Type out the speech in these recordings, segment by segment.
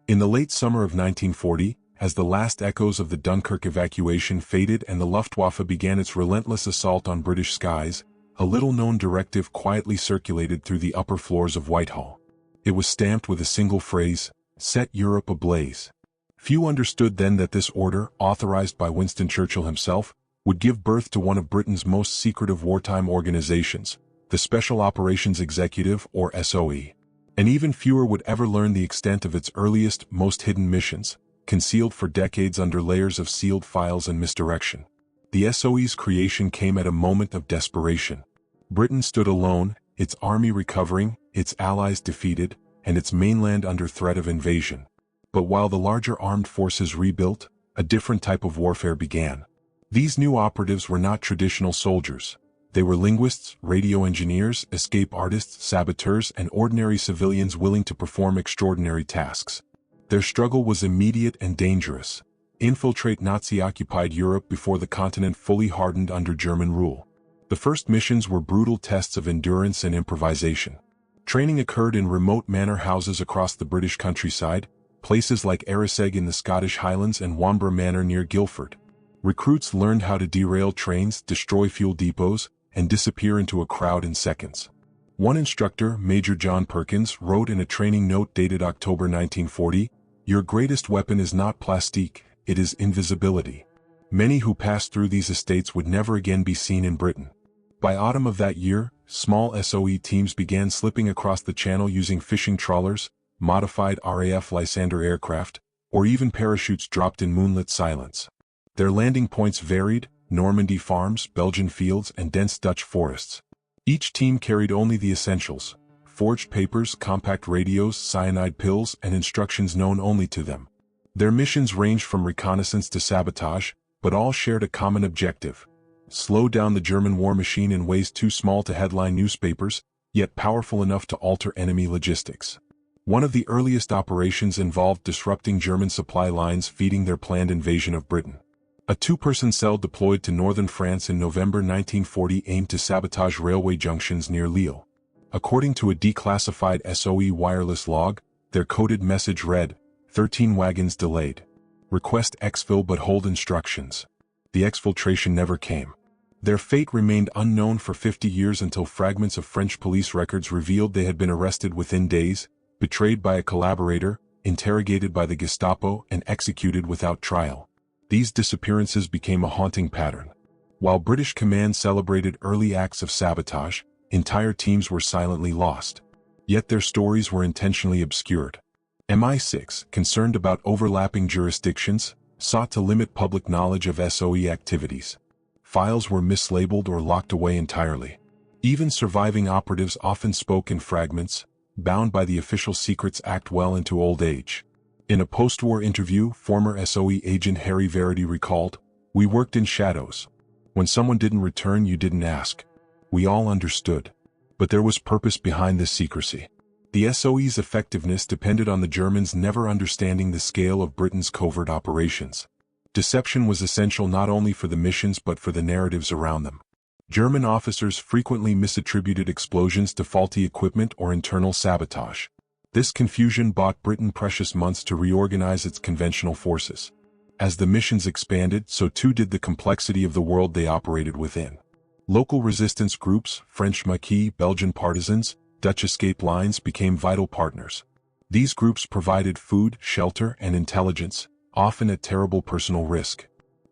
In the late summer of 1940, as the last echoes of the Dunkirk evacuation faded and the Luftwaffe began its relentless assault on British skies, a little-known directive quietly circulated through the upper floors of Whitehall. It was stamped with a single phrase, "Set Europe ablaze." Few understood then that this order, authorized by Winston Churchill himself, would give birth to one of Britain's most secretive wartime organizations, the Special Operations Executive, or SOE. And even fewer would ever learn the extent of its earliest, most hidden missions, concealed for decades under layers of sealed files and misdirection. The SOE's creation came at a moment of desperation. Britain stood alone, its army recovering, its allies defeated, and its mainland under threat of invasion. But while the larger armed forces rebuilt, a different type of warfare began. These new operatives were not traditional soldiers. They were linguists, radio engineers, escape artists, saboteurs, and ordinary civilians willing to perform extraordinary tasks. Their struggle was immediate and dangerous: infiltrate Nazi-occupied Europe before the continent fully hardened under German rule. The first missions were brutal tests of endurance and improvisation. Training occurred in remote manor houses across the British countryside, places like Arisaig in the Scottish Highlands and Wanborough Manor near Guildford. Recruits learned how to derail trains, destroy fuel depots, and disappear into a crowd in seconds. One instructor, Major John Perkins, wrote in a training note dated October 1940, "Your greatest weapon is not plastique, it is invisibility." Many who passed through these estates would never again be seen in Britain. By autumn of that year, small SOE teams began slipping across the channel using fishing trawlers, modified RAF Lysander aircraft, or even parachutes dropped in moonlit silence. Their landing points varied: Normandy farms, Belgian fields, and dense Dutch forests. Each team carried only the essentials: forged papers, compact radios, cyanide pills, and instructions known only to them. Their missions ranged from reconnaissance to sabotage, but all shared a common objective: slow down the German war machine in ways too small to headline newspapers, yet powerful enough to alter enemy logistics. One of the earliest operations involved disrupting German supply lines feeding their planned invasion of Britain. A two-person cell deployed to northern France in November 1940 aimed to sabotage railway junctions near Lille. According to a declassified SOE wireless log, their coded message read, 13 wagons delayed. Request exfil but hold instructions. The exfiltration never came. Their fate remained unknown for 50 years until fragments of French police records revealed they had been arrested within days, betrayed by a collaborator, interrogated by the Gestapo, and executed without trial. These disappearances became a haunting pattern. While British command celebrated early acts of sabotage, entire teams were silently lost. Yet their stories were intentionally obscured. MI6, concerned about overlapping jurisdictions, sought to limit public knowledge of SOE activities. Files were mislabeled or locked away entirely. Even surviving operatives often spoke in fragments, bound by the Official Secrets Act well into old age. In a post-war interview, former SOE agent Harry Verity recalled, "We worked in shadows. When someone didn't return, you didn't ask. We all understood. But there was purpose behind this secrecy." The SOE's effectiveness depended on the Germans never understanding the scale of Britain's covert operations. Deception was essential not only for the missions but for the narratives around them. German officers frequently misattributed explosions to faulty equipment or internal sabotage. This confusion bought Britain precious months to reorganize its conventional forces. As the missions expanded, so too did the complexity of the world they operated within. Local resistance groups, French Maquis, Belgian partisans, Dutch escape lines became vital partners. These groups provided food, shelter, and intelligence, often at terrible personal risk.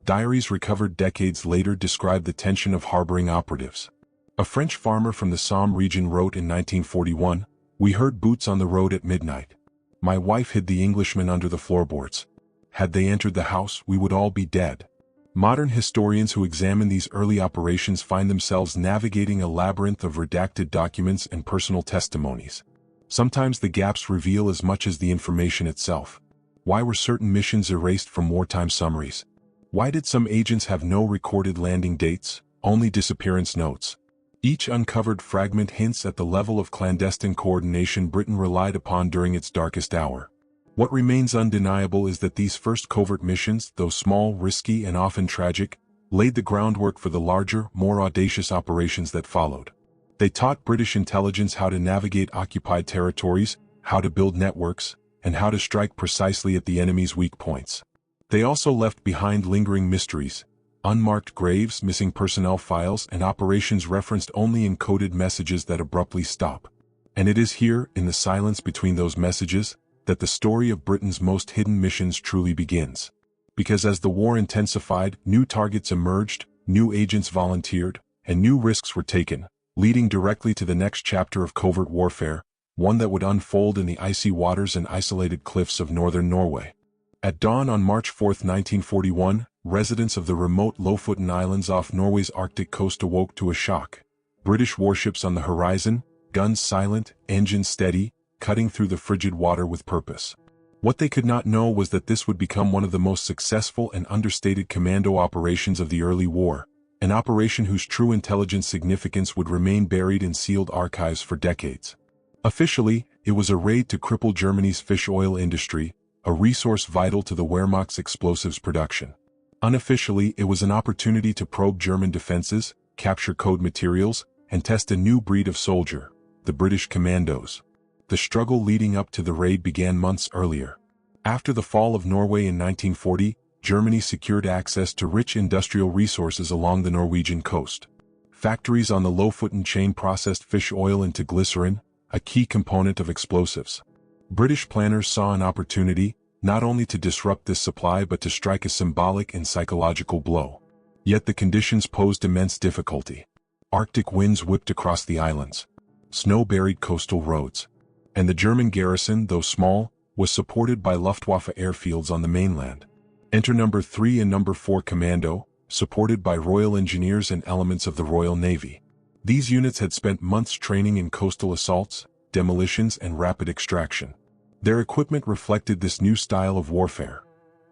Diaries recovered decades later describe the tension of harboring operatives. A French farmer from the Somme region wrote in 1941, "We heard boots on the road at midnight. My wife hid the Englishmen under the floorboards. Had they entered the house, we would all be dead." Modern historians who examine these early operations find themselves navigating a labyrinth of redacted documents and personal testimonies. Sometimes the gaps reveal as much as the information itself. Why were certain missions erased from wartime summaries? Why did some agents have no recorded landing dates, only disappearance notes? Each uncovered fragment hints at the level of clandestine coordination Britain relied upon during its darkest hour. What remains undeniable is that these first covert missions, though small, risky, and often tragic, laid the groundwork for the larger, more audacious operations that followed. They taught British intelligence how to navigate occupied territories, how to build networks, and how to strike precisely at the enemy's weak points. They also left behind lingering mysteries, unmarked graves, missing personnel files, and operations referenced only in coded messages that abruptly stop. And it is here, in the silence between those messages, that the story of Britain's most hidden missions truly begins. Because as the war intensified, new targets emerged, new agents volunteered, and new risks were taken, leading directly to the next chapter of covert warfare, one that would unfold in the icy waters and isolated cliffs of northern Norway. At dawn on March 4, 1941, residents of the remote Lofoten Islands off Norway's Arctic coast awoke to a shock. British warships on the horizon, guns silent, engines steady, cutting through the frigid water with purpose. What they could not know was that this would become one of the most successful and understated commando operations of the early war, an operation whose true intelligence significance would remain buried in sealed archives for decades. Officially, it was a raid to cripple Germany's fish oil industry, a resource vital to the Wehrmacht's explosives production. Unofficially, it was an opportunity to probe German defenses, capture code materials, and test a new breed of soldier, the British Commandos. The struggle leading up to the raid began months earlier. After the fall of Norway in 1940, Germany secured access to rich industrial resources along the Norwegian coast. Factories on the Lofoten chain processed fish oil into glycerin, a key component of explosives. British planners saw an opportunity, not only to disrupt this supply but to strike a symbolic and psychological blow. Yet the conditions posed immense difficulty. Arctic winds whipped across the islands. Snow-buried coastal roads. And the German garrison, though small, was supported by Luftwaffe airfields on the mainland. Enter No. 3 and No. 4 Commando, supported by Royal Engineers and elements of the Royal Navy. These units had spent months training in coastal assaults, demolitions, and rapid extraction. Their equipment reflected this new style of warfare.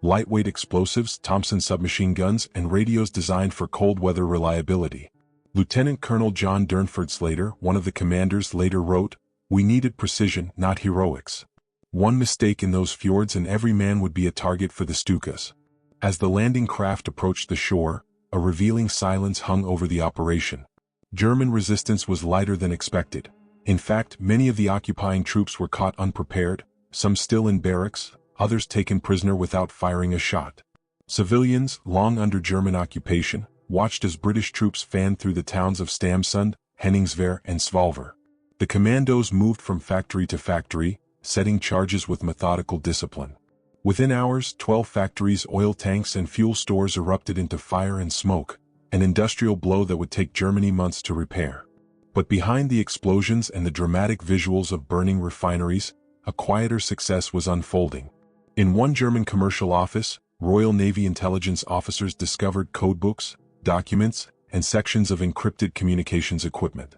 Lightweight explosives, Thompson submachine guns, and radios designed for cold weather reliability. Lieutenant Colonel John Durnford Slater, one of the commanders, later wrote, "We needed precision, not heroics. One mistake in those fjords and every man would be a target for the Stukas." As the landing craft approached the shore, a revealing silence hung over the operation. German resistance was lighter than expected. In fact, many of the occupying troops were caught unprepared, some still in barracks, others taken prisoner without firing a shot. Civilians, long under German occupation, watched as British troops fanned through the towns of Stamsund, Henningsvær, and Svolvær. The commandos moved from factory to factory, setting charges with methodical discipline. Within hours, 12 factories, oil tanks, and fuel stores erupted into fire and smoke, an industrial blow that would take Germany months to repair. But behind the explosions and the dramatic visuals of burning refineries, a quieter success was unfolding. In one German commercial office, Royal Navy intelligence officers discovered codebooks, documents, and sections of encrypted communications equipment.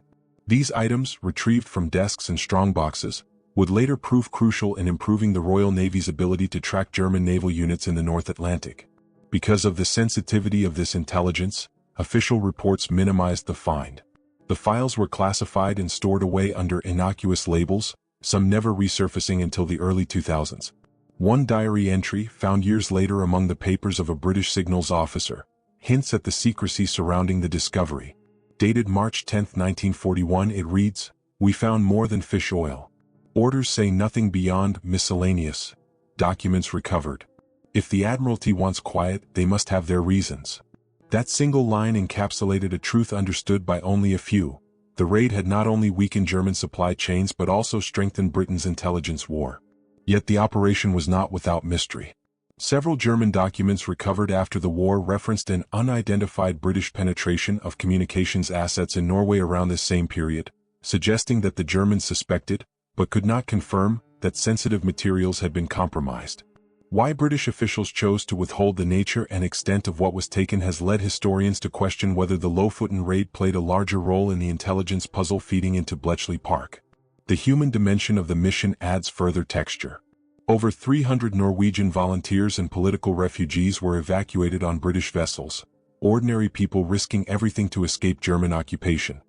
These items, retrieved from desks and strongboxes, would later prove crucial in improving the Royal Navy's ability to track German naval units in the North Atlantic. Because of the sensitivity of this intelligence, official reports minimized the find. The files were classified and stored away under innocuous labels, some never resurfacing until the early 2000s. One diary entry, found years later among the papers of a British signals officer, hints at the secrecy surrounding the discovery. Dated March 10, 1941, it reads, "We found more than fish oil. Orders say nothing beyond miscellaneous. Documents recovered. If the Admiralty wants quiet, they must have their reasons." That single line encapsulated a truth understood by only a few. The raid had not only weakened German supply chains but also strengthened Britain's intelligence war. Yet the operation was not without mystery. Several German documents recovered after the war referenced an unidentified British penetration of communications assets in Norway around this same period, suggesting that the Germans suspected, but could not confirm, that sensitive materials had been compromised. Why British officials chose to withhold the nature and extent of what was taken has led historians to question whether the Lofoten raid played a larger role in the intelligence puzzle feeding into Bletchley Park. The human dimension of the mission adds further texture. Over 300 Norwegian volunteers and political refugees were evacuated on British vessels, ordinary people risking everything to escape German occupation.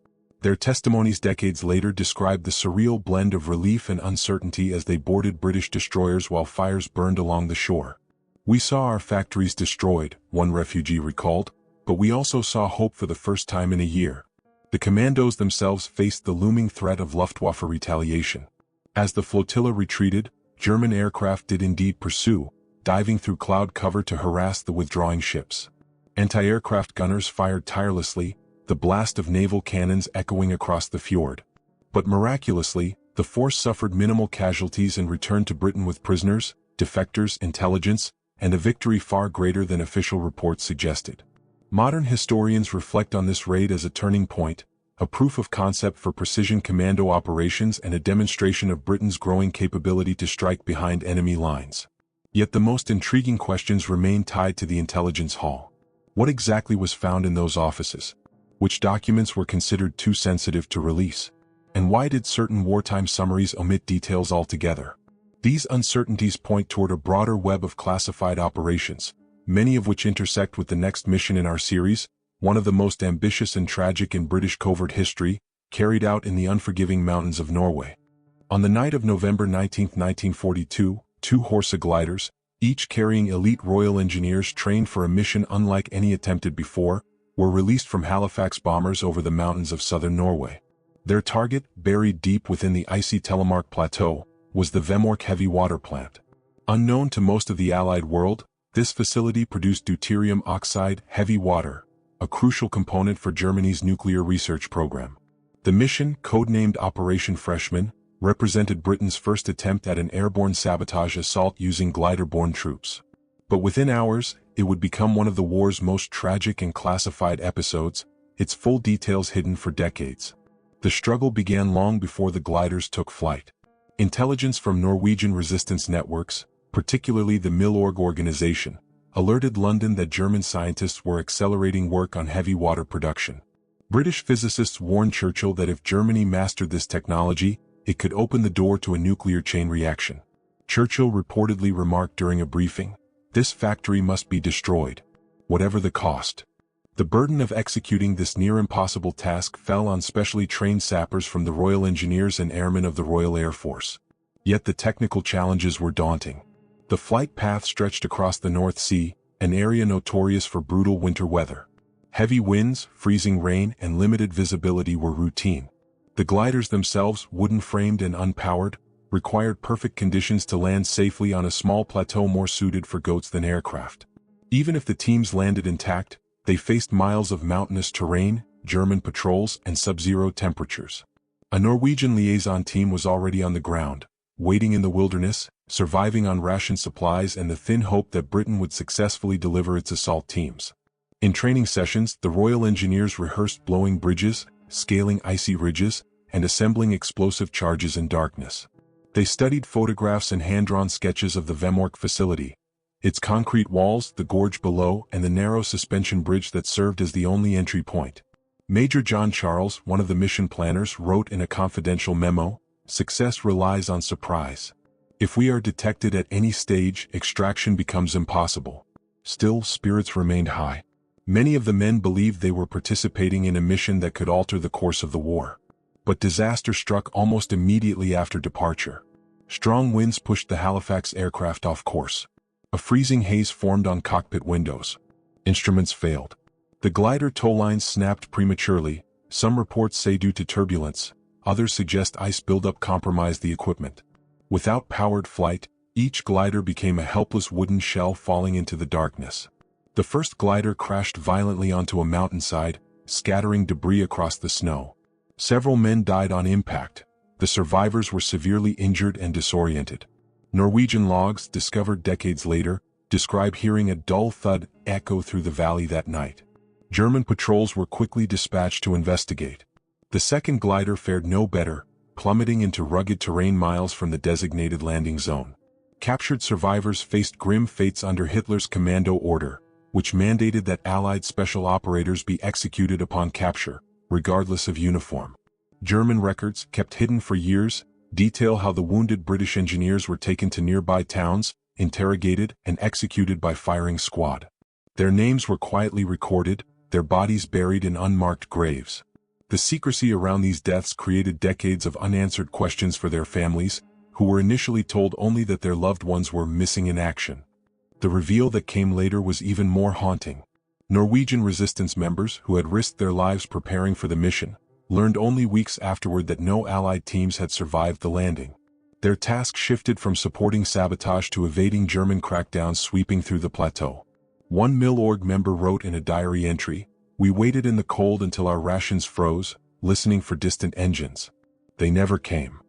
Their testimonies decades later described the surreal blend of relief and uncertainty as they boarded British destroyers while fires burned along the shore. "We saw our factories destroyed," one refugee recalled, "but we also saw hope for the first time in a year." The commandos themselves faced the looming threat of Luftwaffe retaliation. As the flotilla retreated, German aircraft did indeed pursue, diving through cloud cover to harass the withdrawing ships. Anti-aircraft gunners fired tirelessly, the blast of naval cannons echoing across the fjord. But miraculously, the force suffered minimal casualties and returned to Britain with prisoners, defectors, intelligence, and a victory far greater than official reports suggested. Modern historians reflect on this raid as a turning point, a proof of concept for precision commando operations and a demonstration of Britain's growing capability to strike behind enemy lines. Yet the most intriguing questions remain tied to the intelligence haul. What exactly was found in those offices? Which documents were considered too sensitive to release? And why did certain wartime summaries omit details altogether? These uncertainties point toward a broader web of classified operations, many of which intersect with the next mission in our series, one of the most ambitious and tragic in British covert history, carried out in the unforgiving mountains of Norway. On the night of November 19, 1942, two Horsa gliders, each carrying elite Royal Engineers trained for a mission unlike any attempted before, were released from Halifax bombers over the mountains of southern Norway. Their target, buried deep within the icy Telemark Plateau, was the Vemork heavy water plant. Unknown to most of the Allied world, this facility produced deuterium oxide heavy water, a crucial component for Germany's nuclear research program. The mission, codenamed Operation Freshman, represented Britain's first attempt at an airborne sabotage assault using glider-borne troops. But within hours, it would become one of the war's most tragic and classified episodes, its full details hidden for decades. The struggle began long before the gliders took flight. Intelligence from Norwegian resistance networks, particularly the Milorg organization, alerted London that German scientists were accelerating work on heavy water production. British physicists warned Churchill that if Germany mastered this technology, it could open the door to a nuclear chain reaction. Churchill reportedly remarked during a briefing, "This factory must be destroyed, whatever the cost." The burden of executing this near-impossible task fell on specially trained sappers from the Royal Engineers and airmen of the Royal Air Force. Yet the technical challenges were daunting. The flight path stretched across the North Sea, an area notorious for brutal winter weather. Heavy winds, freezing rain, and limited visibility were routine. The gliders themselves, wooden-framed and unpowered, required perfect conditions to land safely on a small plateau more suited for goats than aircraft. Even if the teams landed intact, they faced miles of mountainous terrain, German patrols, and sub-zero temperatures. A Norwegian liaison team was already on the ground, waiting in the wilderness, surviving on ration supplies and the thin hope that Britain would successfully deliver its assault teams. In training sessions, the Royal Engineers rehearsed blowing bridges, scaling icy ridges, and assembling explosive charges in darkness. They studied photographs and hand-drawn sketches of the Vemork facility, its concrete walls, the gorge below, and the narrow suspension bridge that served as the only entry point. Major John Charles, one of the mission planners, wrote in a confidential memo, "Success relies on surprise. If we are detected at any stage, extraction becomes impossible." Still, spirits remained high. Many of the men believed they were participating in a mission that could alter the course of the war. But disaster struck almost immediately after departure. Strong winds pushed the Halifax aircraft off course. A freezing haze formed on cockpit windows. Instruments failed. The glider tow lines snapped prematurely, some reports say due to turbulence, others suggest ice buildup compromised the equipment. Without powered flight, each glider became a helpless wooden shell falling into the darkness. The first glider crashed violently onto a mountainside, scattering debris across the snow. Several men died on impact. The survivors were severely injured and disoriented. Norwegian logs, discovered decades later, describe hearing a dull thud echo through the valley that night. German patrols were quickly dispatched to investigate. The second glider fared no better, plummeting into rugged terrain miles from the designated landing zone. Captured survivors faced grim fates under Hitler's commando order, which mandated that Allied special operators be executed upon capture, regardless of uniform. German records, kept hidden for years, detail how the wounded British engineers were taken to nearby towns, interrogated, and executed by firing squad. Their names were quietly recorded, their bodies buried in unmarked graves. The secrecy around these deaths created decades of unanswered questions for their families, who were initially told only that their loved ones were missing in action. The reveal that came later was even more haunting. Norwegian resistance members, who had risked their lives preparing for the mission, learned only weeks afterward that no Allied teams had survived the landing. Their task shifted from supporting sabotage to evading German crackdowns sweeping through the plateau. One Milorg member wrote in a diary entry, "We waited in the cold until our rations froze, listening for distant engines. They never came."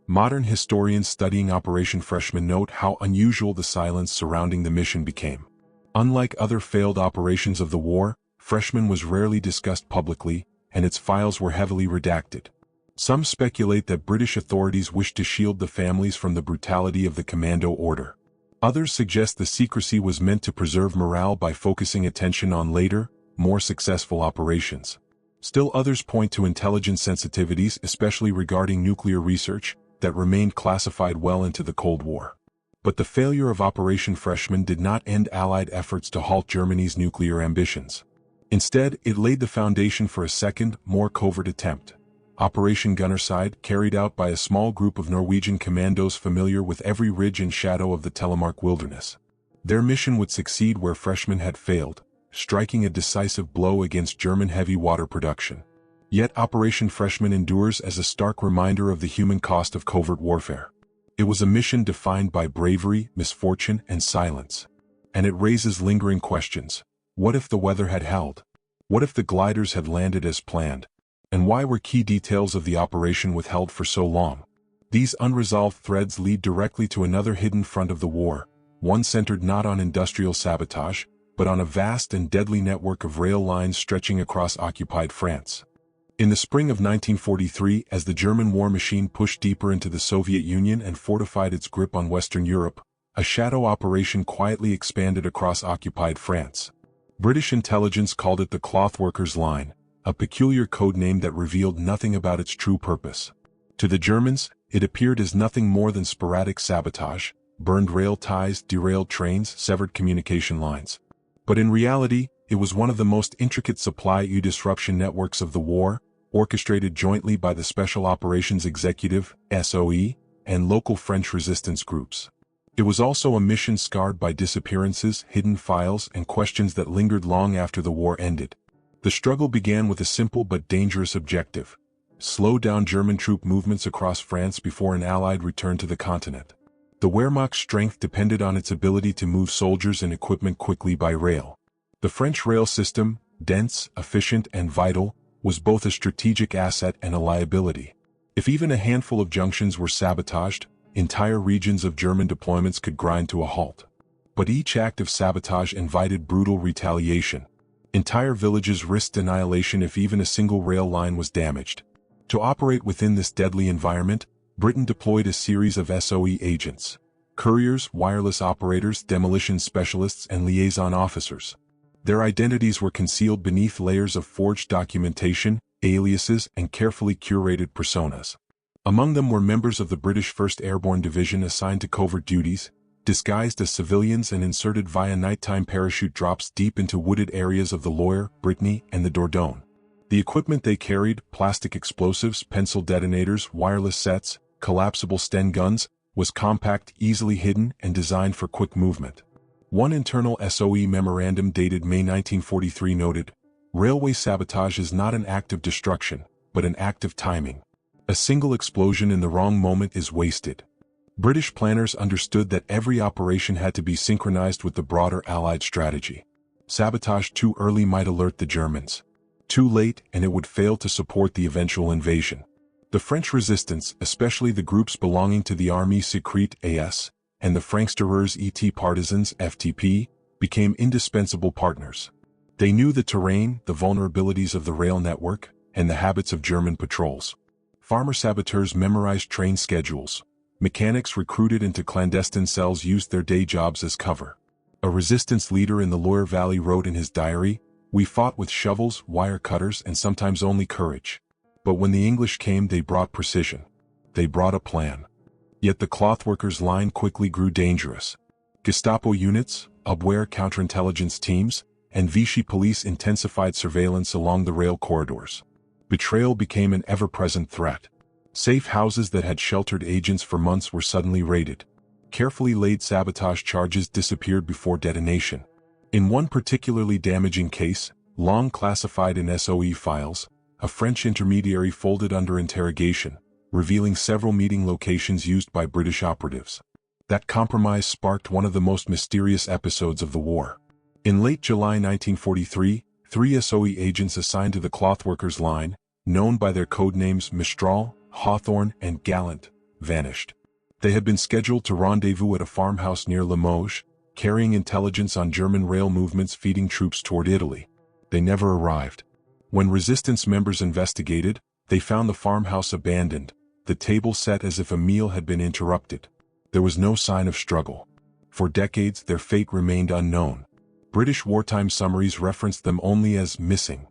Modern historians studying Operation Freshman note how unusual the silence surrounding the mission became. Unlike other failed operations of the war, Freshman was rarely discussed publicly, and its files were heavily redacted. Some speculate that British authorities wished to shield the families from the brutality of the commando order. Others suggest the secrecy was meant to preserve morale by focusing attention on later, more successful operations. Still others point to intelligence sensitivities, especially regarding nuclear research, that remained classified well into the Cold War. But the failure of Operation Freshman did not end Allied efforts to halt Germany's nuclear ambitions. Instead, it laid the foundation for a second, more covert attempt. Operation Gunnerside, carried out by a small group of Norwegian commandos familiar with every ridge and shadow of the Telemark wilderness. Their mission would succeed where Freshman had failed, striking a decisive blow against German heavy water production. Yet Operation Freshman endures as a stark reminder of the human cost of covert warfare. It was a mission defined by bravery, misfortune, and silence. And it raises lingering questions. What if the weather had held? What if the gliders had landed as planned? And why were key details of the operation withheld for so long? These unresolved threads lead directly to another hidden front of the war, one centered not on industrial sabotage, but on a vast and deadly network of rail lines stretching across occupied France. In the spring of 1943, as the German war machine pushed deeper into the Soviet Union and fortified its grip on Western Europe, a shadow operation quietly expanded across occupied France. British intelligence called it the Clothworkers' Line, a peculiar code name that revealed nothing about its true purpose. To the Germans, it appeared as nothing more than sporadic sabotage, burned rail ties, derailed trains, severed communication lines. But in reality, it was one of the most intricate supply disruption networks of the war, orchestrated jointly by the Special Operations Executive, SOE, and local French resistance groups. It was also a mission scarred by disappearances, hidden files, and questions that lingered long after the war ended. The struggle began with a simple but dangerous objective: slow down German troop movements across France before an Allied return to the continent. The Wehrmacht's strength depended on its ability to move soldiers and equipment quickly by rail. The French rail system, dense, efficient, and vital, was both a strategic asset and a liability. If even a handful of junctions were sabotaged, entire regions of German deployments could grind to a halt. But each act of sabotage invited brutal retaliation. Entire villages risked annihilation if even a single rail line was damaged. To operate within this deadly environment, Britain deployed a series of SOE agents: couriers, wireless operators, demolition specialists, and liaison officers. Their identities were concealed beneath layers of forged documentation, aliases, and carefully curated personas. Among them were members of the British 1st Airborne Division assigned to covert duties, disguised as civilians and inserted via nighttime parachute drops deep into wooded areas of the Loire, Brittany, and the Dordogne. The equipment they carried, plastic explosives, pencil detonators, wireless sets, collapsible Sten guns, was compact, easily hidden, and designed for quick movement. One internal SOE memorandum dated May 1943 noted, "Railway sabotage is not an act of destruction, but an act of timing. A single explosion in the wrong moment is wasted." British planners understood that every operation had to be synchronized with the broader Allied strategy. Sabotage too early might alert the Germans. Too late, and it would fail to support the eventual invasion. The French resistance, especially the groups belonging to the Armée Secrète (AS) and the Franksterers et Partisans (FTP), became indispensable partners. They knew the terrain, the vulnerabilities of the rail network, and the habits of German patrols. Farmer saboteurs memorized train schedules. Mechanics recruited into clandestine cells used their day jobs as cover. A resistance leader in the Loire Valley wrote in his diary, "We fought with shovels, wire cutters, and sometimes only courage. But when the English came, they brought precision. They brought a plan." Yet the Clothworkers' Line quickly grew dangerous. Gestapo units, Abwehr counterintelligence teams, and Vichy police intensified surveillance along the rail corridors. Betrayal became an ever-present threat. Safe houses that had sheltered agents for months were suddenly raided. Carefully laid sabotage charges disappeared before detonation. In one particularly damaging case, long classified in SOE files, a French intermediary folded under interrogation, revealing several meeting locations used by British operatives. That compromise sparked one of the most mysterious episodes of the war. In late July 1943, 3 SOE agents assigned to the Clothworkers Line, known by their code names Mistral, Hawthorne, and Gallant, vanished. They had been scheduled to rendezvous at a farmhouse near Limoges, carrying intelligence on German rail movements feeding troops toward Italy. They never arrived. When resistance members investigated, they found the farmhouse abandoned, the table set as if a meal had been interrupted. There was no sign of struggle. For decades, their fate remained unknown. British wartime summaries referenced them only as missing.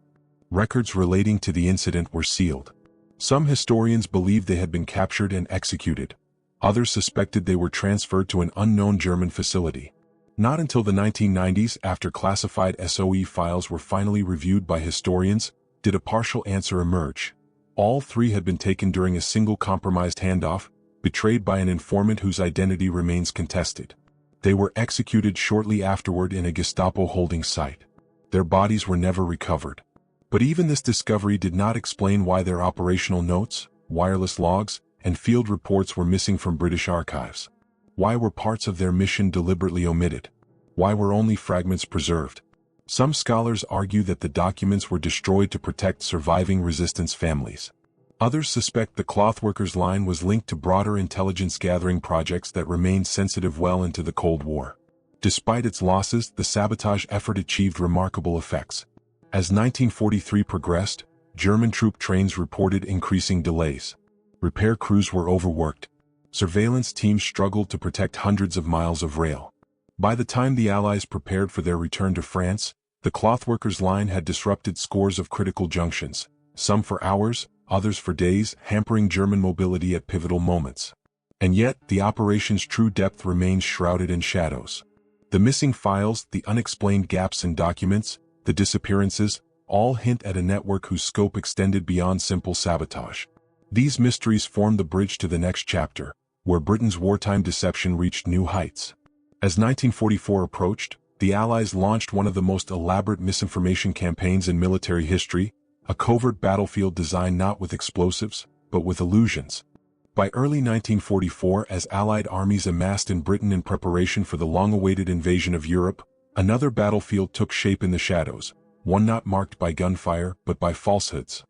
Records relating to the incident were sealed. Some historians believed they had been captured and executed. Others suspected they were transferred to an unknown German facility. Not until the 1990s, after classified SOE files were finally reviewed by historians, did a partial answer emerge. All 3 had been taken during a single compromised handoff, betrayed by an informant whose identity remains contested. They were executed shortly afterward in a Gestapo holding site. Their bodies were never recovered. But even this discovery did not explain why their operational notes, wireless logs, and field reports were missing from British archives. Why were parts of their mission deliberately omitted? Why were only fragments preserved? Some scholars argue that the documents were destroyed to protect surviving resistance families. Others suspect the Clothworkers Line was linked to broader intelligence-gathering projects that remained sensitive well into the Cold War. Despite its losses, the sabotage effort achieved remarkable effects. As 1943 progressed, German troop trains reported increasing delays. Repair crews were overworked. Surveillance teams struggled to protect hundreds of miles of rail. By the time the Allies prepared for their return to France, the Clothworkers Line had disrupted scores of critical junctions, some for hours, others for days, hampering German mobility at pivotal moments. And yet, the operation's true depth remains shrouded in shadows. The missing files, the unexplained gaps in documents, the disappearances, all hint at a network whose scope extended beyond simple sabotage. These mysteries form the bridge to the next chapter, where Britain's wartime deception reached new heights. As 1944 approached, the Allies launched one of the most elaborate misinformation campaigns in military history, a covert battlefield designed not with explosives, but with illusions. By early 1944, as Allied armies amassed in Britain in preparation for the long-awaited invasion of Europe, another battlefield took shape in the shadows, one not marked by gunfire but by falsehoods.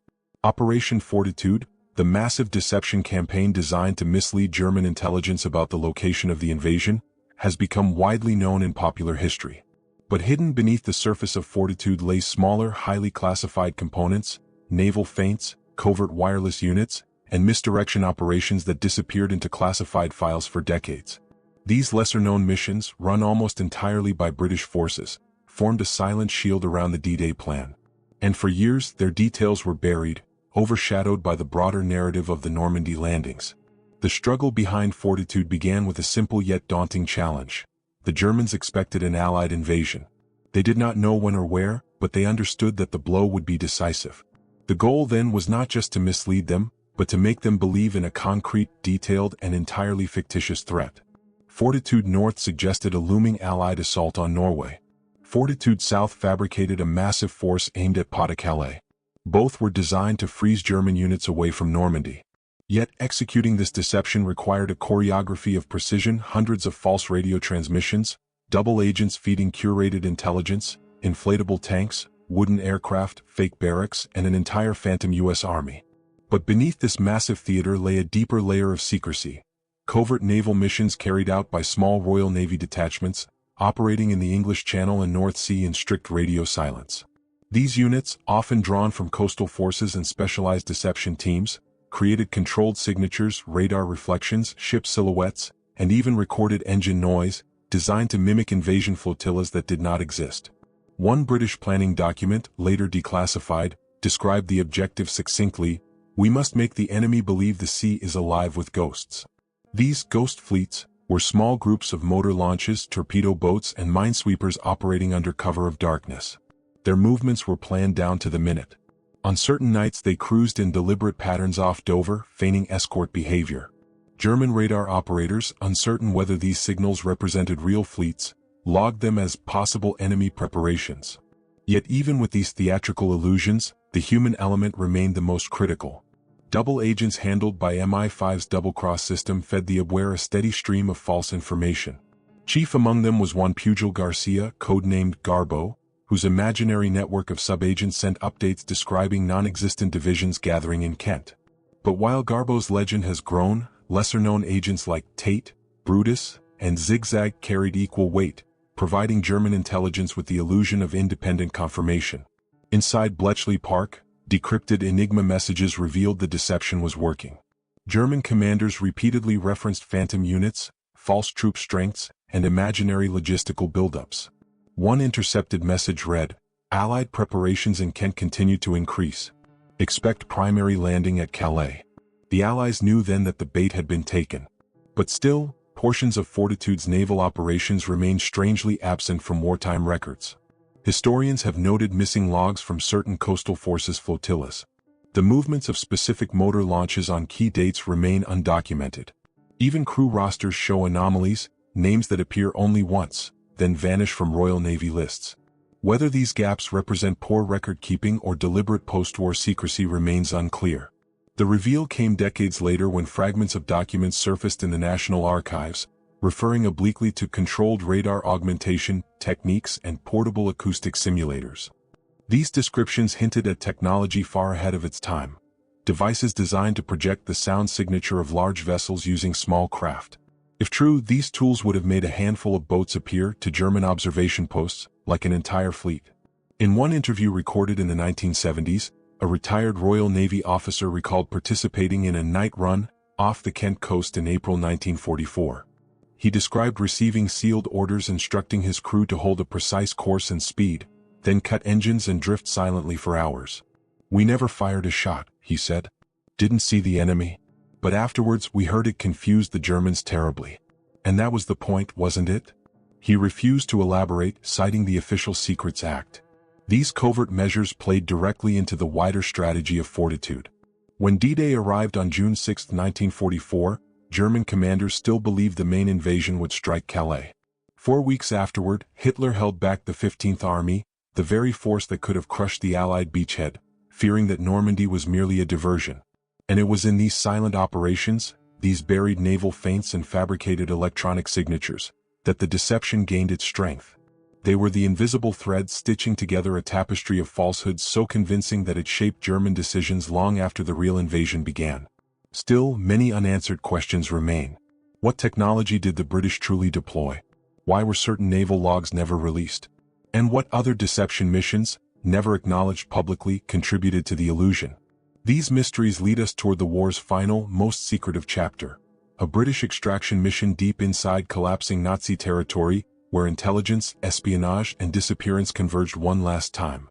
Operation Fortitude, the massive deception campaign designed to mislead German intelligence about the location of the invasion, has become widely known in popular history. But hidden beneath the surface of Fortitude lay smaller, highly classified components, naval feints, covert wireless units, and misdirection operations that disappeared into classified files for decades. These lesser-known missions, run almost entirely by British forces, formed a silent shield around the D-Day plan. And for years, their details were buried, overshadowed by the broader narrative of the Normandy landings. The struggle behind Fortitude began with a simple yet daunting challenge. The Germans expected an Allied invasion. They did not know when or where, but they understood that the blow would be decisive. The goal then was not just to mislead them, but to make them believe in a concrete, detailed, and entirely fictitious threat. Fortitude North suggested a looming Allied assault on Norway. Fortitude South fabricated a massive force aimed at Pas-de-Calais. Both were designed to freeze German units away from Normandy. Yet executing this deception required a choreography of precision, hundreds of false radio transmissions, double agents feeding curated intelligence, inflatable tanks, wooden aircraft, fake barracks, and an entire phantom U.S. Army. But beneath this massive theater lay a deeper layer of secrecy. Covert naval missions carried out by small Royal Navy detachments, operating in the English Channel and North Sea in strict radio silence. These units, often drawn from coastal forces and specialized deception teams, created controlled signatures, radar reflections, ship silhouettes, and even recorded engine noise, designed to mimic invasion flotillas that did not exist. One British planning document, later declassified, described the objective succinctly: "We must make the enemy believe the sea is alive with ghosts." These ghost fleets were small groups of motor launches, torpedo boats, and minesweepers operating under cover of darkness. Their movements were planned down to the minute. On certain nights they cruised in deliberate patterns off Dover, feigning escort behavior. German radar operators, uncertain whether these signals represented real fleets, logged them as possible enemy preparations. Yet even with these theatrical illusions, the human element remained the most critical. Double agents handled by MI5's double-cross system fed the WWII a steady stream of false information. Chief among them was one Pugil Garcia, codenamed Garbo, whose imaginary network of sub-agents sent updates describing non-existent divisions gathering in Kent. But while Garbo's legend has grown, lesser-known agents like Tate, Brutus, and Zigzag carried equal weight, providing German intelligence with the illusion of independent confirmation. Inside Bletchley Park, decrypted Enigma messages revealed the deception was working. German commanders repeatedly referenced phantom units, false troop strengths, and imaginary logistical buildups. One intercepted message read, "Allied preparations in Kent continue to increase. Expect primary landing at Calais." The Allies knew then that the bait had been taken. But still, portions of Fortitude's naval operations remained strangely absent from wartime records. Historians have noted missing logs from certain coastal forces flotillas. The movements of specific motor launches on key dates remain undocumented. Even crew rosters show anomalies, names that appear only once, then vanish from Royal Navy lists. Whether these gaps represent poor record-keeping or deliberate post-war secrecy remains unclear. The reveal came decades later when fragments of documents surfaced in the National Archives, referring obliquely to controlled radar augmentation techniques and portable acoustic simulators. These descriptions hinted at technology far ahead of its time, devices designed to project the sound signature of large vessels using small craft. If true, these tools would have made a handful of boats appear to German observation posts, like an entire fleet. In one interview recorded in the 1970s, a retired Royal Navy officer recalled participating in a night run off the Kent coast in April 1944. He described receiving sealed orders instructing his crew to hold a precise course and speed, then cut engines and drift silently for hours. "We never fired a shot," he said. "Didn't see the enemy. But afterwards we heard it confused the Germans terribly. And that was the point, wasn't it?" He refused to elaborate, citing the Official Secrets Act. These covert measures played directly into the wider strategy of Fortitude. When D-Day arrived on June 6, 1944, German commanders still believed the main invasion would strike Calais. 4 weeks afterward, Hitler held back the 15th Army, the very force that could have crushed the Allied beachhead, fearing that Normandy was merely a diversion. And it was in these silent operations, these buried naval feints and fabricated electronic signatures, that the deception gained its strength. They were the invisible threads stitching together a tapestry of falsehoods so convincing that it shaped German decisions long after the real invasion began. Still, many unanswered questions remain. What technology did the British truly deploy? Why were certain naval logs never released? And what other deception missions, never acknowledged publicly, contributed to the illusion? These mysteries lead us toward the war's final, most secretive chapter. A British extraction mission deep inside collapsing Nazi territory, where intelligence, espionage, and disappearance converged one last time.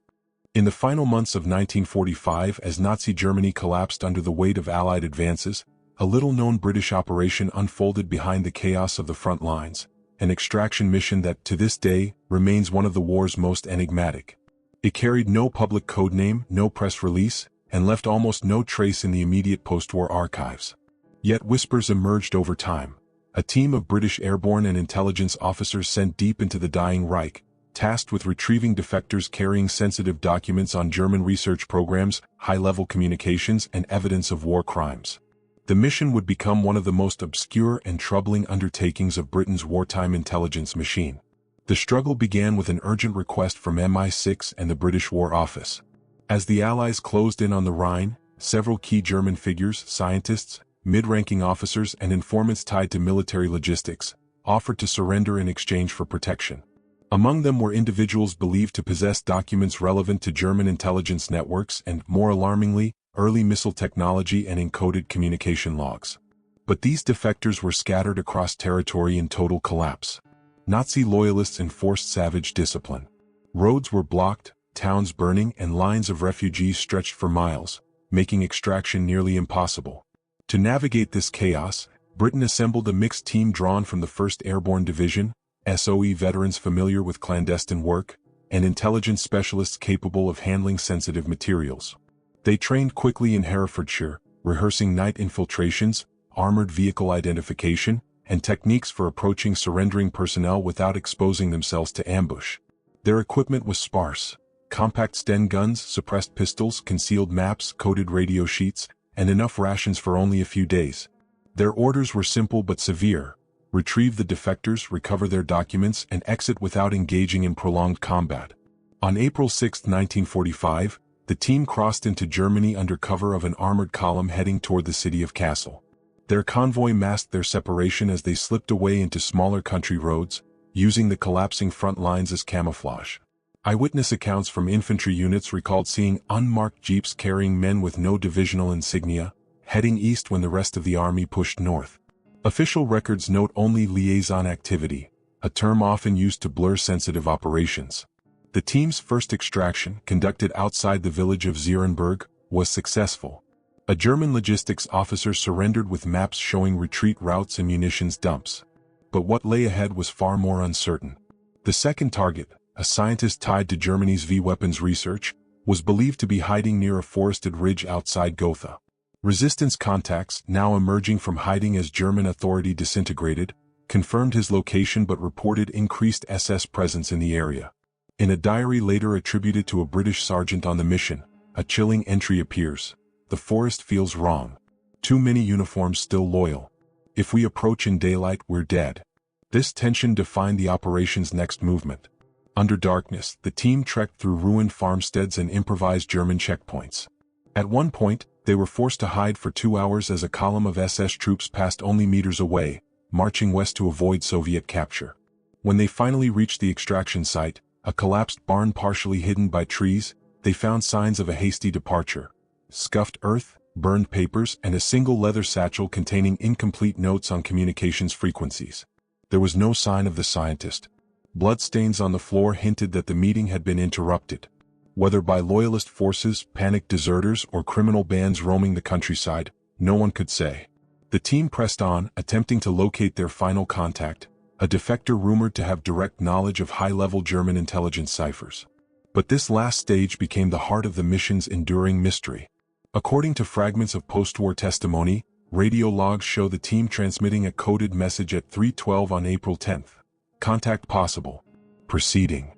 In the final months of 1945, as Nazi Germany collapsed under the weight of Allied advances, a little-known British operation unfolded behind the chaos of the front lines, an extraction mission that, to this day, remains one of the war's most enigmatic. It carried no public codename, no press release, and left almost no trace in the immediate post-war archives. Yet whispers emerged over time. A team of British airborne and intelligence officers sent deep into the dying Reich, tasked with retrieving defectors carrying sensitive documents on German research programs, high-level communications, and evidence of war crimes. The mission would become one of the most obscure and troubling undertakings of Britain's wartime intelligence machine. The struggle began with an urgent request from MI6 and the British War Office. As the Allies closed in on the Rhine, several key German figures, scientists, mid-ranking officers, and informants tied to military logistics, offered to surrender in exchange for protection. Among them were individuals believed to possess documents relevant to German intelligence networks and, more alarmingly, early missile technology and encoded communication logs. But these defectors were scattered across territory in total collapse. Nazi loyalists enforced savage discipline. Roads were blocked, towns burning, and lines of refugees stretched for miles, making extraction nearly impossible. To navigate this chaos, Britain assembled a mixed team drawn from the 1st Airborne Division, SOE veterans familiar with clandestine work, and intelligence specialists capable of handling sensitive materials. They trained quickly in Herefordshire, rehearsing night infiltrations, armored vehicle identification, and techniques for approaching surrendering personnel without exposing themselves to ambush. Their equipment was sparse: compact Sten guns, suppressed pistols, concealed maps, coded radio sheets, and enough rations for only a few days. Their orders were simple but severe: retrieve the defectors, recover their documents, and exit without engaging in prolonged combat. On April 6, 1945, the team crossed into Germany under cover of an armored column heading toward the city of Kassel. Their convoy masked their separation as they slipped away into smaller country roads, using the collapsing front lines as camouflage. Eyewitness accounts from infantry units recalled seeing unmarked jeeps carrying men with no divisional insignia, heading east when the rest of the army pushed north. Official records note only liaison activity, a term often used to blur sensitive operations. The team's first extraction, conducted outside the village of Zierenberg, was successful. A German logistics officer surrendered with maps showing retreat routes and munitions dumps. But what lay ahead was far more uncertain. The second target, a scientist tied to Germany's V-weapons research, was believed to be hiding near a forested ridge outside Gotha. Resistance contacts, now emerging from hiding as German authority disintegrated, confirmed his location but reported increased SS presence in the area. In a diary later attributed to a British sergeant on the mission, a chilling entry appears: "The forest feels wrong. Too many uniforms still loyal. If we approach in daylight, we're dead." This tension defined the operation's next movement. Under darkness, the team trekked through ruined farmsteads and improvised German checkpoints. At one point, they were forced to hide for 2 hours as a column of SS troops passed only meters away, marching west to avoid Soviet capture. When they finally reached the extraction site, a collapsed barn partially hidden by trees, they found signs of a hasty departure: scuffed earth, burned papers, and a single leather satchel containing incomplete notes on communications frequencies. There was no sign of the scientist. Bloodstains on the floor hinted that the meeting had been interrupted. Whether by loyalist forces, panicked deserters, or criminal bands roaming the countryside, no one could say. The team pressed on, attempting to locate their final contact, a defector rumored to have direct knowledge of high-level German intelligence ciphers. But this last stage became the heart of the mission's enduring mystery. According to fragments of post-war testimony, radio logs show the team transmitting a coded message at 3:12 on April 10th. Contact possible. Proceeding.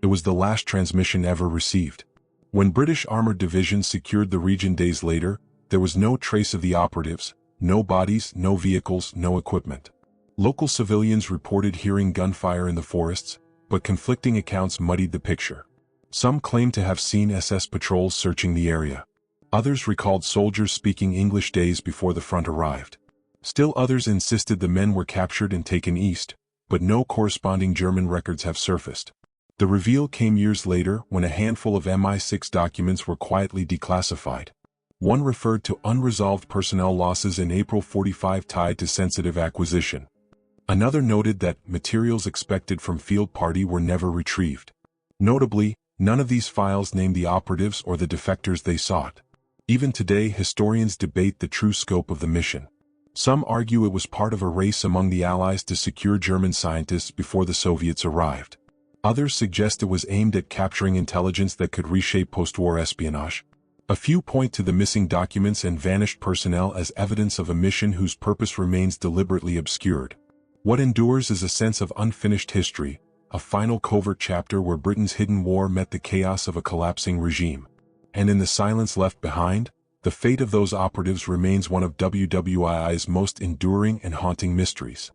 It was the last transmission ever received. When British armored divisions secured the region days later, there was no trace of the operatives, no bodies, no vehicles, no equipment. Local civilians reported hearing gunfire in the forests, but conflicting accounts muddied the picture. Some claimed to have seen SS patrols searching the area. Others recalled soldiers speaking English days before the front arrived. Still others insisted the men were captured and taken east, but no corresponding German records have surfaced. The reveal came years later when a handful of MI6 documents were quietly declassified. One referred to unresolved personnel losses in April 45 tied to sensitive acquisition. Another noted that materials expected from Field Party were never retrieved. Notably, none of these files named the operatives or the defectors they sought. Even today, historians debate the true scope of the mission. Some argue it was part of a race among the Allies to secure German scientists before the Soviets arrived. Others suggest it was aimed at capturing intelligence that could reshape post-war espionage. A few point to the missing documents and vanished personnel as evidence of a mission whose purpose remains deliberately obscured. What endures is a sense of unfinished history, a final covert chapter where Britain's hidden war met the chaos of a collapsing regime. And in the silence left behind, the fate of those operatives remains one of WWII's most enduring and haunting mysteries.